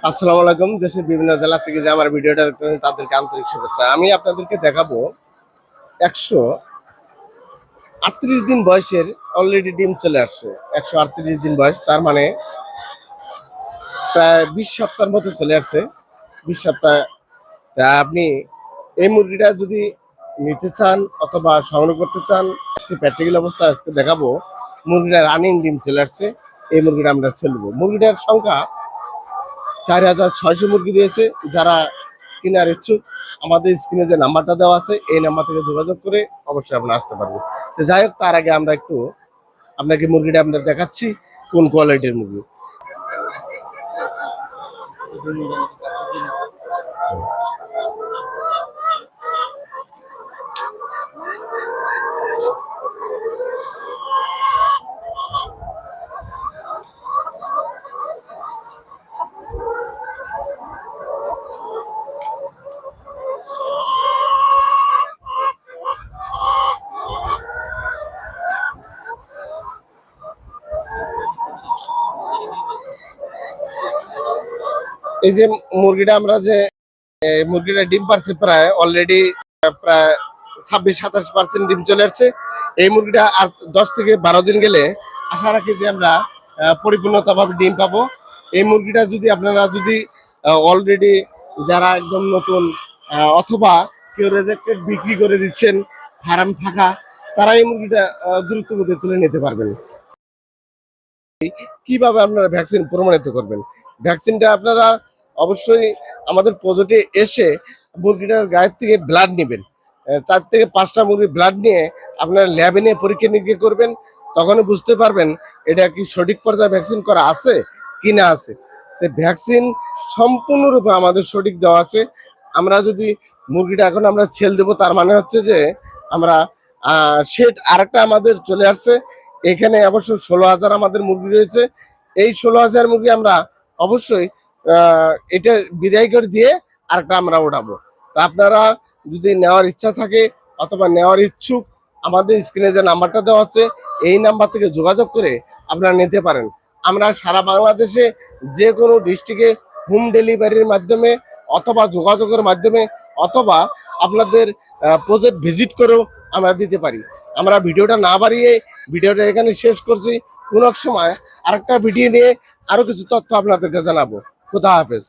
আসসালামু আলাইকুম। দেশের বিভিন্ন জেলা থেকে যে আমার ভিডিওটা দেখতেছেন তাদেরকে আন্তরিক শুভেচ্ছা। আমি আপনাদেরকে দেখাবো ১৩৮ দিন বয়সের অলরেডি ডিম চলে আসছে। ১৩৮ দিন বয়স, তার মানে প্রায় ২০ সপ্তাহের মতো চলে আসছে। ২০ সপ্তাহ। তা আপনি এই মুরগিটা যদি নিতে চান অথবা সংগ্রহ করতে চান, আজকে প্র্যাকটিক্যাল অবস্থা আজকে দেখাবো। মুরগিটা রানিং ডিম চলে আসছে। এই মুরগিটা আমরা ছেড়ে দেবো। মুরগিটার সংখ্যা ৪,৬০০ মুরগি দিয়েছে। যারা কেনার ইচ্ছুক আমাদের স্ক্রিনে যে নাম্বারটা দেওয়া আছে এই নাম্বার থেকে যোগাযোগ করে অবশ্যই আপনারা আসতে পারবেন। তো যাই হোক, তার আগে আমরা একটু আপনাকে মুরগিটা আমরা দেখাচ্ছি কোন কোয়ালিটির মুরগি। এই যে মুরগিটা আমরা যে মুরগিটা ডিম পারছে প্রায় অলরেডি প্রায় ২৬-২৭% ডিম চলে আসছে। এই মুরগিটা আর ১০ থেকে ১২ দিন গেলে আশা রাখি যে আমরা পরিপূর্ণতাভাবে ডিম পাবো। এই মুরগিটা যদি আপনারা যদি অলরেডি যারা একদম নতুন অথবা কেউ রেজেক্টেড বিক্রি করে দিচ্ছেন ফার্ম ফাঁকা, তারা এই মুরগিটা দ্রুত গতিতে তুলে নিতে পারবেন। কিভাবে আপনারা ভ্যাকসিন প্রমাণিত করবেন? ভ্যাকসিনটা আপনারা অবশ্যই আমাদের প্রজেক্টে এসে মুরগিটার গায়ের থেকে ব্লাড নেবেন। ৪ থেকে ৫টা মুরগির ব্লাড নিয়ে আপনারা ল্যাবে নিয়ে পরীক্ষা নিরীক্ষা করবেন। তখনই বুঝতে পারবেন এটা কি সঠিক পর্যায়ে ভ্যাকসিন করা আছে কি না আছে। তো ভ্যাকসিন সম্পূর্ণরূপে আমাদের সঠিক দেওয়া আছে। আমরা যদি মুরগিটা এখন আমরা ছেড়ে দেবো, তার মানে হচ্ছে যে আমরা শেড আরেকটা আমাদের চলে আসছে। এখানে অবশ্য ১৬,০০০ আমাদের মুরগি রয়েছে। এই ১৬,০০০ মুরগি আমরা অবশ্যই এটা বিদায় করে দিয়ে আরেকটা আমরা ওঠাবো। তা আপনারা যদি নেওয়ার ইচ্ছা থাকে অথবা নেওয়ার ইচ্ছুক, আমাদের স্ক্রিনে যে নাম্বারটা দেওয়া আছে এই নাম্বার থেকে যোগাযোগ করে আপনারা নিতে পারেন। আমরা সারা বাংলাদেশে যে কোনো ডিস্ট্রিক্টে হোম ডেলিভারির মাধ্যমে অথবা যোগাযোগের মাধ্যমে অথবা আপনাদের প্রজেক্ট ভিজিট করেও আমরা দিতে পারি। আমরা ভিডিওটা না বাড়িয়ে ভিডিওটা এখানে শেষ করছি। কোন এক সময় আরেকটা ভিডিও নিয়ে আরো কিছু তথ্য আপনাদেরকে জানাবো। খুদা হাফেজ।